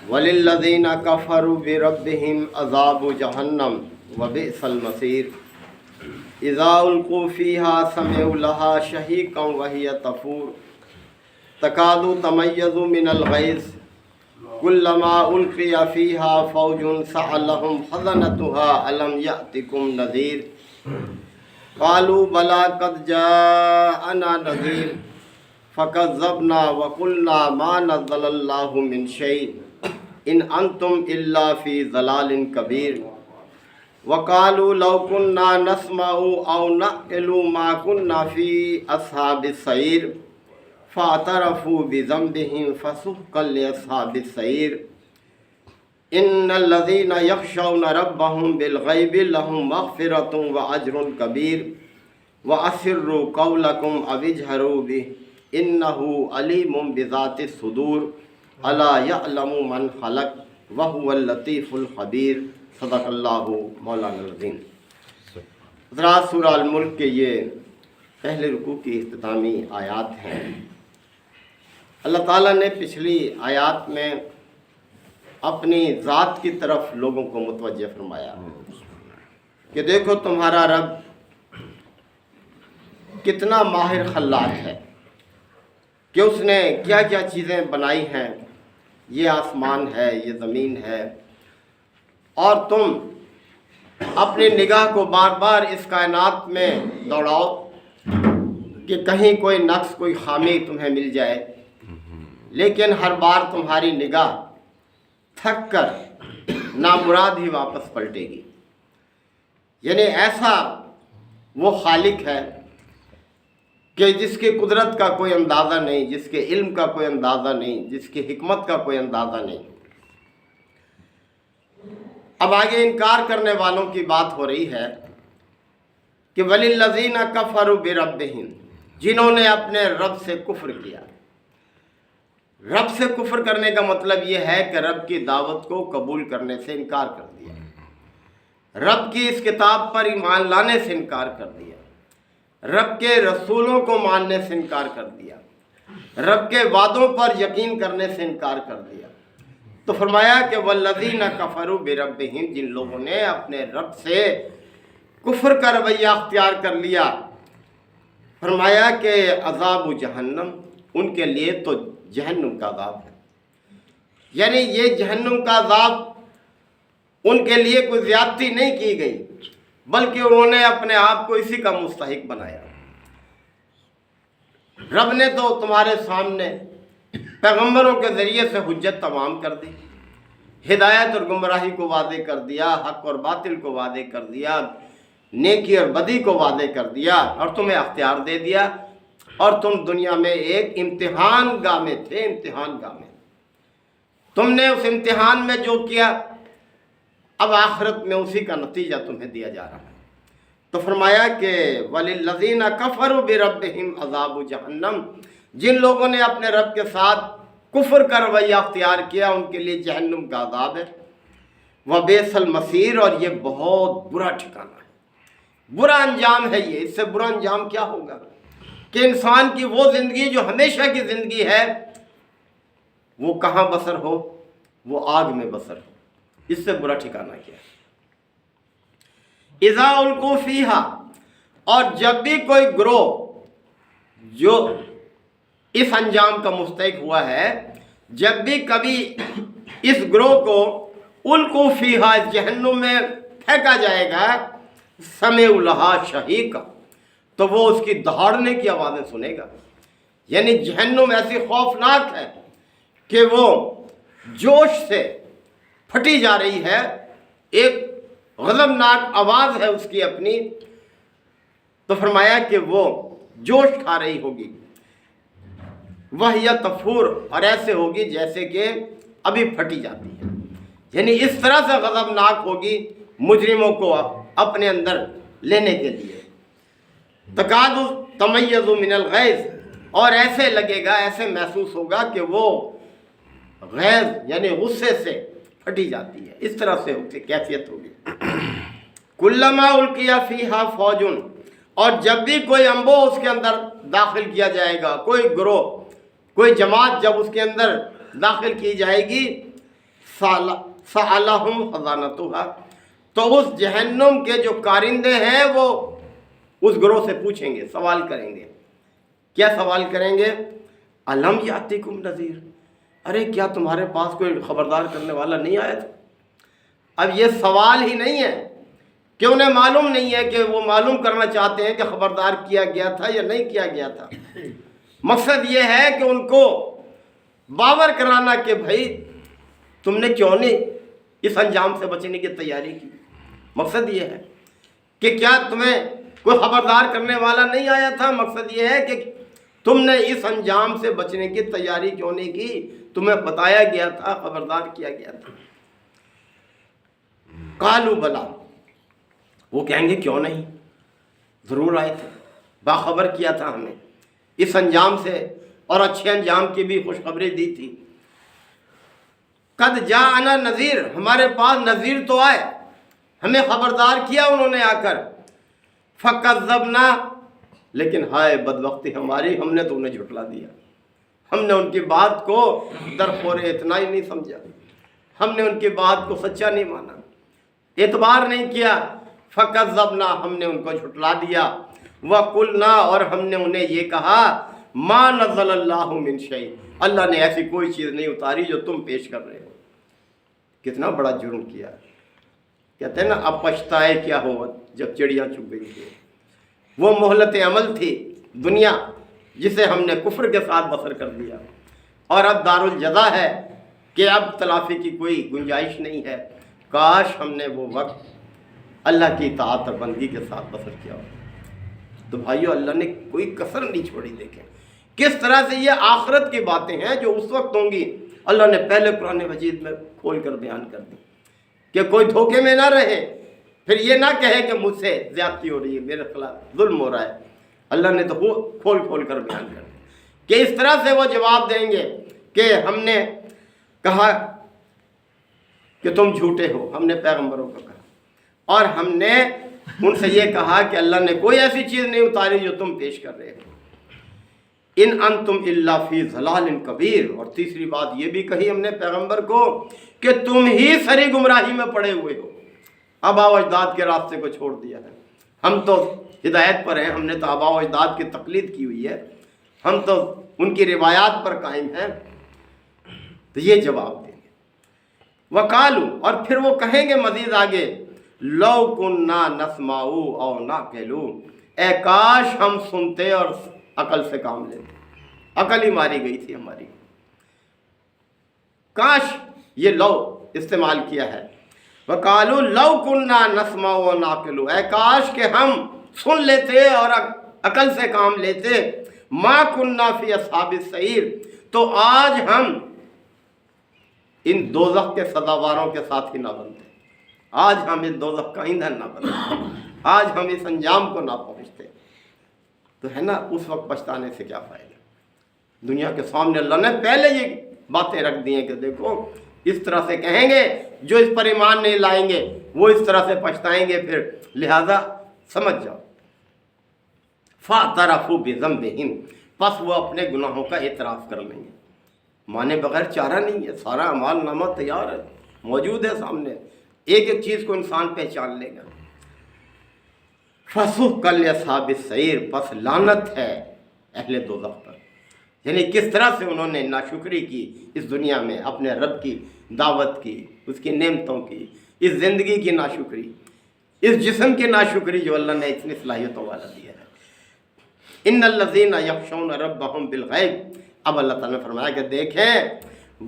وَلِلَّذِينَ كَفَرُوا بِرَبِّهِمْ عَذَابُ جَهَنَّمَ وَبِئْسَ الْمَصِيرُ إِذَا أُلْقُوا فِيهَا سَمِعُوا لَهَا شَهِيقًا وَهِيَ تَفُورُ تَكَادُ تَمَيَّزُ مِنَ الْغَيْظِ كُلَّمَا أُلْقِيَ فِيهَا فَوْجٌ سَأَلَهُمْ خَزَنَتُهَا أَلَمْ يَأْتِكُمْ نَذِيرٌ قَالُوا بَلَىٰ قَدْ جَاءَنَا نَذِيرٌ فَكَذَّبْنَا وَقُلْنَا مَا نَزَّلَ اللَّهُ مِنْ شَيْءٍ إِنْ أَنْتُمْ إِلَّا فِي ضَلَالٍ كَبِيرٍ وَقَالُوا لَوْ كُنَّا نَسْمَعُ أَوْ نَعْقِلُ مَا كُنَّا فِي أَصْحَابِ السَّعِيرِ فَاعْتَرَفُوا بِذَنبِهِمْ فَسُحْقًا لِأَصْحَابِ السَّعِيرِ إِنَّ الَّذِينَ يَخْشَوْنَ رَبَّهُمْ بِالْغَيْبِ لَهُمْ مَغْفِرَةٌ وَأَجْرٌ كَبِيرٌ وَأَسِرُّوا قَوْلَكُمْ أَوِ اجْهَرُوا بِهِ إِنَّهُ عَلِيمٌ بِذَاتِ الصُّدُورِ أَلَا يَعْلَمُ مَنْ خَلَقَ وَهُوَ اللطیف الخبیر۔ صدق اللہ مولانا العظیم۔ حضرات، سورہ الملک کے یہ پہلے رکوع کی اختتامی آیات ہیں۔ اللہ تعالیٰ نے پچھلی آیات میں اپنی ذات کی طرف لوگوں کو متوجہ فرمایا کہ دیکھو تمہارا رب کتنا ماہر خلاق ہے کہ اس نے کیا کیا چیزیں بنائی ہیں، یہ آسمان ہے، یہ زمین ہے، اور تم اپنی نگاہ کو بار بار اس کائنات میں دوڑاؤ کہ کہیں کوئی نقص، کوئی خامی تمہیں مل جائے، لیکن ہر بار تمہاری نگاہ تھک کر نامراد ہی واپس پلٹے گی۔ یعنی ایسا وہ خالق ہے کہ جس کی قدرت کا کوئی اندازہ نہیں، جس کے علم کا کوئی اندازہ نہیں، جس کی حکمت کا کوئی اندازہ نہیں۔ اب آگے انکار کرنے والوں کی بات ہو رہی ہے کہ وَلِلَّذِينَ كَفَرُوا بِرَبِّهِمْ، جنہوں نے اپنے رب سے کفر کیا۔ رب سے کفر کرنے کا مطلب یہ ہے کہ رب کی دعوت کو قبول کرنے سے انکار کر دیا، رب کی اس کتاب پر ایمان لانے سے انکار کر دیا، رب کے رسولوں کو ماننے سے انکار کر دیا، رب کے وعدوں پر یقین کرنے سے انکار کر دیا۔ تو فرمایا کہ وَالَّذِينَ كَفَرُوا بِرَبِّهِمْ، جن لوگوں نے اپنے رب سے کفر کا رویہ اختیار کر لیا، فرمایا کہ عذاب جہنم، ان کے لیے تو جہنم کا عذاب ہے۔ یعنی یہ جہنم کا عذاب ان کے لیے کوئی زیادتی نہیں کی گئی، بلکہ انہوں نے اپنے آپ کو اسی کا مستحق بنایا۔ رب نے تو تمہارے سامنے پیغمبروں کے ذریعے سے حجت تمام کر دی، ہدایت اور گمراہی کو واضح کر دیا، حق اور باطل کو واضح کر دیا، نیکی اور بدی کو واضح کر دیا، اور تمہیں اختیار دے دیا، اور تم دنیا میں ایک امتحان گاہ میں تھے، امتحان گاہ میں تم نے اس امتحان میں جو کیا، اب آخرت میں اسی کا نتیجہ تمہیں دیا جا رہا ہے۔ تو فرمایا کہ وَلِلَّذِينَ كَفَرُوا بِرَبِّهِمْ عَذَابُ جَهَنَّمَ، جن لوگوں نے اپنے رب کے ساتھ کفر کا رویہ اختیار کیا، ان کے لیے جہنم کا عذاب ہے۔ وَبِئْسَ الْمَصِيرُ، اور یہ بہت برا ٹھکانہ ہے، برا انجام ہے یہ۔ اس سے برا انجام کیا ہوگا کہ انسان کی وہ زندگی جو ہمیشہ کی زندگی ہے، وہ کہاں بسر ہو؟ وہ آگ میں بسر ہو۔ اس سے برا ٹھکانہ کیا ہے؟ اِذَا أُلْقُوا فِيهَا، اور جب بھی کوئی گروہ جو اس انجام کا مستحق ہوا ہے، جب بھی کبھی اس گروہ کو القوا فیہا، جہنم میں پھینکا جائے گا، سمعوا لہا شہیقا، تو وہ اس کی دہاڑنے کی آوازیں سنے گا۔ یعنی جہنم ایسی خوفناک ہے کہ وہ جوش سے پھٹی جا رہی ہے، ایک غضبناک آواز ہے اس کی اپنی۔ تو فرمایا کہ وہ جوش کھا رہی ہوگی، وَهِيَ تَفُورُ، اور ایسے ہوگی جیسے کہ ابھی پھٹی جاتی ہے۔ یعنی اس طرح سے غضبناک ہوگی مجرموں کو اپنے اندر لینے کے لیے۔ تَكَادُ تَمَيَّزُ مِنَ الْغَيْظِ، اور ایسے لگے گا، ایسے محسوس ہوگا کہ وہ غیظ یعنی غصے سے پھٹی جاتی ہے، اس طرح سے کیفیت ہوگی۔ كُلَّمَا أُلْقِيَ فِيهَا فَوْجٌ، اور جب بھی کوئی انبو اس کے اندر داخل کیا جائے گا، کوئی گروہ، کوئی جماعت جب اس کے اندر داخل کی جائے گی، سألہم خزانتہا، تو اس جہنم کے جو کارندے ہیں وہ اس گروہ سے پوچھیں گے، سوال کریں گے۔ کیا سوال کریں گے؟ الم یاتکم نذیر، ارے کیا تمہارے پاس کوئی خبردار کرنے والا نہیں آیا تھا؟ اب یہ سوال ہی نہیں ہے کہ انہیں معلوم نہیں ہے، کہ وہ معلوم کرنا چاہتے ہیں کہ خبردار کیا گیا تھا یا نہیں کیا گیا تھا۔ مقصد یہ ہے کہ ان کو باور کرانا کہ بھائی تم نے کیوں نہیں اس انجام سے بچنے کی تیاری کی۔ مقصد یہ ہے کہ کیا تمہیں کوئی خبردار کرنے والا نہیں آیا تھا؟ مقصد یہ ہے کہ تم نے اس انجام سے بچنے کی تیاری کیوں نہیں کی؟ تمہیں بتایا گیا تھا، خبردار کیا گیا تھا۔ قالوا بلا، وہ کہیں گے کیوں نہیں، ضرور آئے تھے، باخبر کیا تھا ہمیں اس انجام سے، اور اچھے انجام کی بھی خوشخبری دی تھی۔ قد جاءنا نذیر، ہمارے پاس نذیر تو آئے، ہمیں خبردار کیا انہوں نے آ کر۔ فکذبنا، لیکن ہائے بدبختی ہماری، ہم نے تو انہیں جھٹلا دیا، ہم نے ان کی بات کو درخور اتنا ہی نہیں سمجھا، ہم نے ان کی بات کو سچا نہیں مانا، اعتبار نہیں کیا۔ فکذبنا، ہم نے ان کو جھٹلا دیا۔ وقلنا، اور ہم نے انہیں یہ کہا ما نزل اللہ من شیء، اللہ نے ایسی کوئی چیز نہیں اتاری جو تم پیش کر رہے ہو۔ کتنا بڑا جرم کیا۔ کہتے ہیں نا اب پچھتائے کیا ہو جب چڑیاں چگ گئی تھی۔ وہ مہلت عمل تھی دنیا جسے ہم نے کفر کے ساتھ بسر کر دیا، اور اب دارالجزا ہے کہ اب تلافی کی کوئی گنجائش نہیں ہے۔ کاش ہم نے وہ وقت اللہ کی اطاعت اور بندگی کے ساتھ بسر کیا ہو۔ تو بھائیو اللہ نے کوئی کسر نہیں چھوڑی۔ دیکھیں کس طرح سے یہ آخرت کی باتیں ہیں جو اس وقت ہوں گی، اللہ نے پہلے قرآن مجید میں کھول کر بیان کر دی کہ کوئی دھوکے میں نہ رہے، پھر یہ نہ کہے کہ مجھ سے زیادتی ہو رہی ہے، میرے خلاف ظلم ہو رہا ہے۔ اللہ نے تو کھول کھول کر بیان کر دیا کہ اس طرح سے وہ جواب دیں گے کہ ہم نے کہا کہ تم جھوٹے ہو، ہم نے پیغمبروں کو کہا، اور ہم نے ان سے یہ کہا کہ اللہ نے کوئی ایسی چیز نہیں اتاری جو تم پیش کر رہے ہو۔ ان انتم الا فی ضلال کبیر، اور تیسری بات یہ بھی کہی ہم نے پیغمبر کو کہ تم ہی سری گمراہی میں پڑے ہوئے ہو، آباء و اجداد کے راستے کو چھوڑ دیا ہے۔ ہم تو ہدایت پر ہیں، ہم نے تو آباء و اجداد کی تقلید کی ہوئی ہے، ہم تو ان کی روایات پر قائم ہیں۔ تو یہ جواب دیں گے۔ وقالو، اور پھر وہ کہیں گے مزید آگے، لو کننا نسمع او نعقل، اے کاش ہم سنتے اور عقل سے کام لیتے، عقل ہی ماری گئی تھی ہماری۔ کاش، یہ لو استعمال کیا ہے۔ وقالو لو کننا نسمع و نعقل، اے کاش کہ ہم سن لیتے اور عقل سے کام لیتے۔ ما کننا فی اصحاب السعیر، تو آج ہم ان دوزخ کے سزاواروں کے ساتھ ہی نہ بنتے، آج ہم اس دوزخ کا ایندھن نہ بنتے، آج ہم اس انجام کو نہ پہنچتے۔ تو ہے نا اس وقت پچھتانے سے کیا فائدہ؟ دنیا کے سامنے اللہ نے پہلے یہ باتیں رکھ دی ہیں کہ دیکھو اس طرح سے کہیں گے، جو اس پر ایمان نہیں لائیں گے وہ اس طرح سے پچھتائیں گے، پھر لہذا سمجھ جاؤ۔ فاعترفوا بذنبہم، پس وہ اپنے گناہوں کا اعتراف کر لیں گے۔ مانے بغیر چارہ نہیں ہے، سارا اعمال نامہ تیار ہے، موجود ہے سامنے، ایک ایک چیز کو انسان پہچان لے گا۔ فسحقا لاصحاب السعیر، پس لعنت ہے اہل دوزخ پر۔ یعنی کس طرح سے انہوں نے ناشکری کی اس دنیا میں، اپنے رب کی دعوت کی، اس کی نعمتوں کی، اس زندگی کی ناشکری، اس جسم کی ناشکری جو اللہ نے اتنی صلاحیتوں والا دیا ہے۔ ان الذین یخشون ربہم بالغیب، اب اللہ تعالیٰ نے فرمایا کہ دیکھیں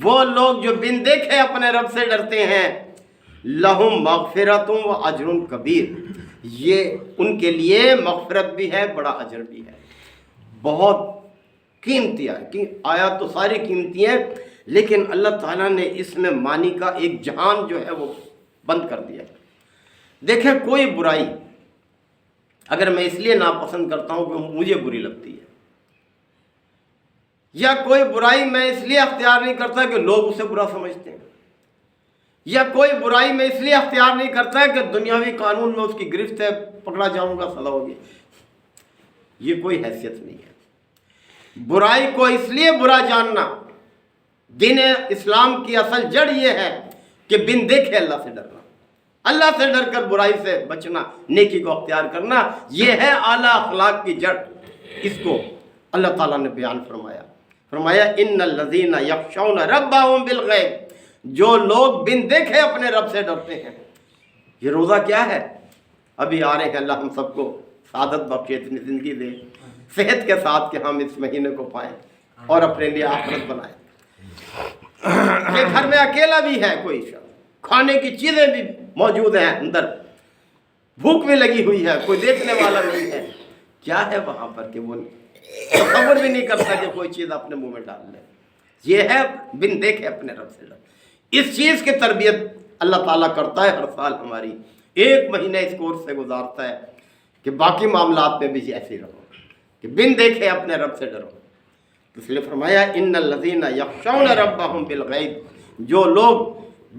وہ لوگ جو بن دیکھے اپنے رب سے ڈرتے ہیں، لہم مغفرۃ و اجر کبیر، یہ ان کے لیے مغفرت بھی ہے، بڑا اجر بھی ہے۔ بہت قیمتی ہے، آیات تو ساری قیمتی ہیں، لیکن اللہ تعالیٰ نے اس میں معنی کا ایک جہان جو ہے وہ بند کر دیا۔ دیکھیں کوئی برائی اگر میں اس لیے ناپسند کرتا ہوں کہ مجھے بری لگتی ہے، یا کوئی برائی میں اس لیے اختیار نہیں کرتا کہ لوگ اسے برا سمجھتے ہیں، یا کوئی برائی میں اس لیے اختیار نہیں کرتا کہ دنیاوی قانون میں اس کی گرفت ہے، پکڑا جاؤں گا، سزا ہوگی، یہ کوئی حیثیت نہیں ہے۔ برائی کو اس لیے برا جاننا، دین اسلام کی اصل جڑ یہ ہے کہ بن دیکھے اللہ سے ڈرنا، اللہ سے ڈر کر برائی سے بچنا، نیکی کو اختیار کرنا، یہ ہے اعلیٰ اخلاق کی جڑ۔ اس کو اللہ تعالیٰ نے بیان فرمایا ان الذین یخشون ربہم بالغیب، جو لوگ بن دیکھے اپنے رب سے ڈرتے ہیں۔ یہ روزہ کیا ہے؟ ابھی آ رہے ہیں، اللہ ہم سب کو سعادت بخشے، اتنی زندگی دے صحت کے ساتھ کہ ہم اس مہینے کو پائیں اور اپنے لیے آخرت بنائیں۔ کہ گھر میں اکیلا بھی ہے کوئی شخص، کھانے کی چیزیں بھی موجود ہیں اندر، بھوک بھی لگی ہوئی ہے، کوئی دیکھنے والا نہیں ہے، کیا ہے وہاں پر کہ وہ تصور بھی نہیں کرتا کہ کوئی چیز اپنے منہ میں ڈال لے۔ یہ ہے بن دیکھے اپنے رب سے ڈر۔ اس چیز کی تربیت اللہ تعالیٰ کرتا ہے ہر سال، ہماری ایک مہینہ اس کورس سے گزارتا ہے کہ باقی معاملات میں بھی ایسے رہو، کہ بن دیکھے اپنے رب سے ڈرو۔ اس لیے فرمایا ان الذین یخشون ربہم بالغیب، جو لوگ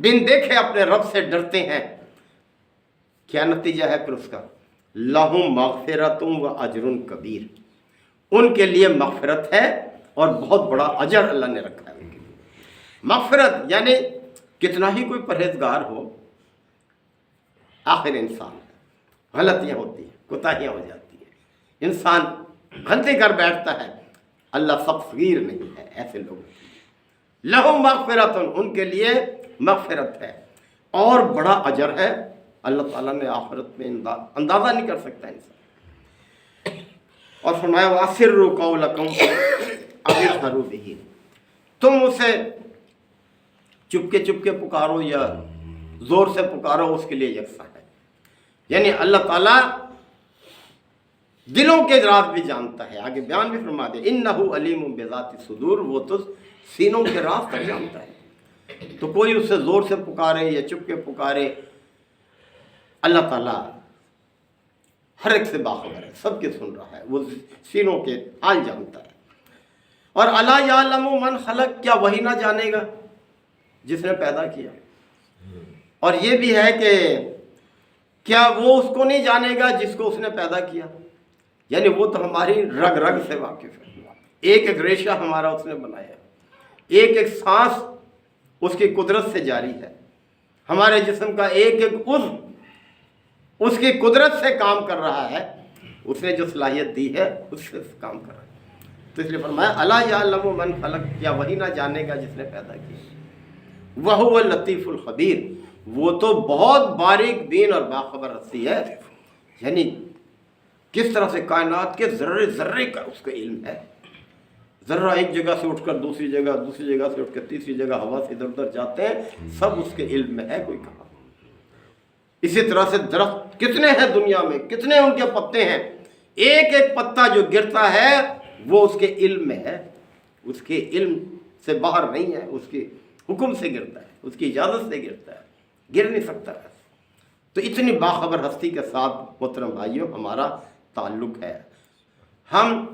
بن دیکھے اپنے رب سے ڈرتے ہیں، کیا نتیجہ ہے پھر اس کا؟ لہم مغفرۃ و اجر کبیر، ان کے لیے مغفرت ہے اور بہت بڑا اجر اللہ نے رکھا ہے ان کے لیے۔ مغفرت یعنی کتنا ہی کوئی پرہیزگار ہو، آخر انسان ہے، غلطیاں ہوتی ہیں، کوتاہیاں ہو جاتی ہیں، انسان غلطی کر بیٹھتا ہے، اللہ سب صغیر نہیں ہے ایسے لوگوں کے لیے۔ لہم مغفرۃ، ان کے لیے مغفرت ہے اور بڑا اجر ہے، اللہ تعالیٰ نے آخرت میں اندازہ نہیں کر سکتا انسان۔ اور فرمایا وَأَسِرُّوا قَوْلَكُمْ أَوِ اجْهَرُوا بِهِ، تم اسے چپکے پکارو یا زور سے پکارو، اس کے لیے یکساں ہے۔ یعنی اللہ تعالیٰ دلوں کے راز بھی جانتا ہے، آگے بیان بھی فرما دے اِنَّهُ عَلِيمٌ بِذَاتِ الصُّدُورِ، وہ تو سینوں کے راز تک جانتا ہے۔ تو کوئی اسے زور سے پکارے یا چپکے پکارے، اللہ تعالیٰ ہر ایک سے باخبر ہے، سب کے سن رہا ہے، وہ سینوں کے حال جانتا ہے۔ اور اَلَا يَعْلَمُ مَنْ خَلَقَ، کیا وہی نہ جانے گا جس نے پیدا کیا؟ اور یہ بھی ہے کہ کیا وہ اس کو نہیں جانے گا جس کو اس نے پیدا کیا؟ یعنی وہ تو ہماری رگ رگ سے واقف ہے، ایک ایک ریشہ ہمارا اس نے بنایا، ایک ایک سانس اس کی قدرت سے جاری ہے، ہمارے جسم کا ایک ایک عضو اس کی قدرت سے کام کر رہا ہے، اس نے جو صلاحیت دی ہے اس سے کام کر رہا ہے۔ تو اس لیے فرمایا الا یعلم من خلق، کیا وہی نہ جانے گا جس نے پیدا کیا؟ وہو اللطیف الخبیر، وہ تو بہت باریک بین اور باخبر ہستی ہے، یعنی کس طرح سے کائنات کے ذرے ذرے کا اس کا علم ہے۔ ذرہ ایک جگہ سے اٹھ کر دوسری جگہ، دوسری جگہ سے اٹھ کر تیسری جگہ، ہوا سے ادھر ادھر جاتے ہیں، سب اس کے علم میں ہے، کوئی کہاں۔ اسی طرح سے درخت کتنے ہیں دنیا میں، کتنے ان کے پتے ہیں، ایک ایک پتا جو گرتا ہے وہ اس کے علم میں ہے، اس کے علم سے باہر نہیں ہے، اس کے حکم سے گرتا ہے، اس کی اجازت سے گرتا ہے، گر نہیں سکتا ہے۔ تو اتنی باخبر ہستی کے ساتھ محترم بھائیوں ہمارا تعلق ہے۔ ہم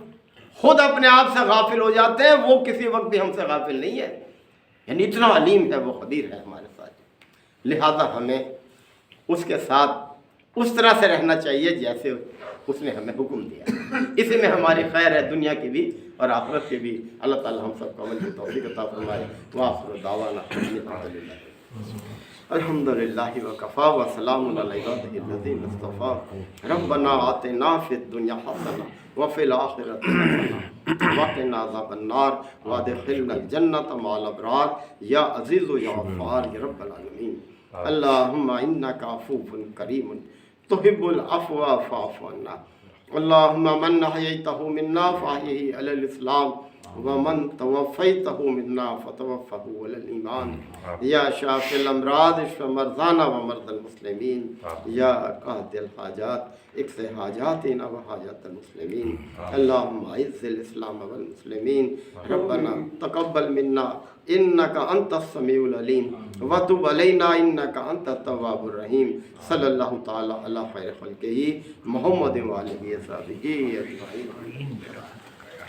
خود اپنے آپ سے غافل ہو جاتے ہیں، وہ کسی وقت بھی ہم سے غافل نہیں ہے، یعنی اتنا علیم ہے، وہ خبیر ہے ہمارے ساتھ۔ لہذا ہمیں اس کے ساتھ اس طرح سے رہنا چاہیے جیسے اس نے ہمیں حکم دیا، اسی میں ہماری خیر ہے، دنیا کی بھی اور آخرت کی بھی۔ اللہ تعالی ہم سب کو عمل کی توفیق عطا فرمائے۔ وآخر دعوانا الحمد للہ وکفا وسلام علی عبادہ الذین اصطفیٰ۔ ربنا آتنا فی الدنیا حسنہ وفی الآخرۃ حسنہ وقنا عذاب النار وادخلنا الجنۃ مع الابرار یا عزیز و یا غفار یا رب العالمین۔ اللہم انک عفو کریم تحب العفو فاعف عنا۔ اللہم من احییتہ منا فاحیہ علی الاسلام ومن توفیتہ منا فتوفہ علی الایمان۔ یا شافی الامراض اشف مرضانا ومرضى المسلمین۔ یا قاضی الحاجات اقض حاجاتنا وحاجات المسلمین۔ اللہم اعز الاسلام والمسلمین۔ ربنا تقبل منا انک انت السمیع العلیم وتب علینا انک انت التواب الرحیم۔ صلی اللہ تعالی علی خیر خلقہ محمد وآلہ وصحبہ اجمعین۔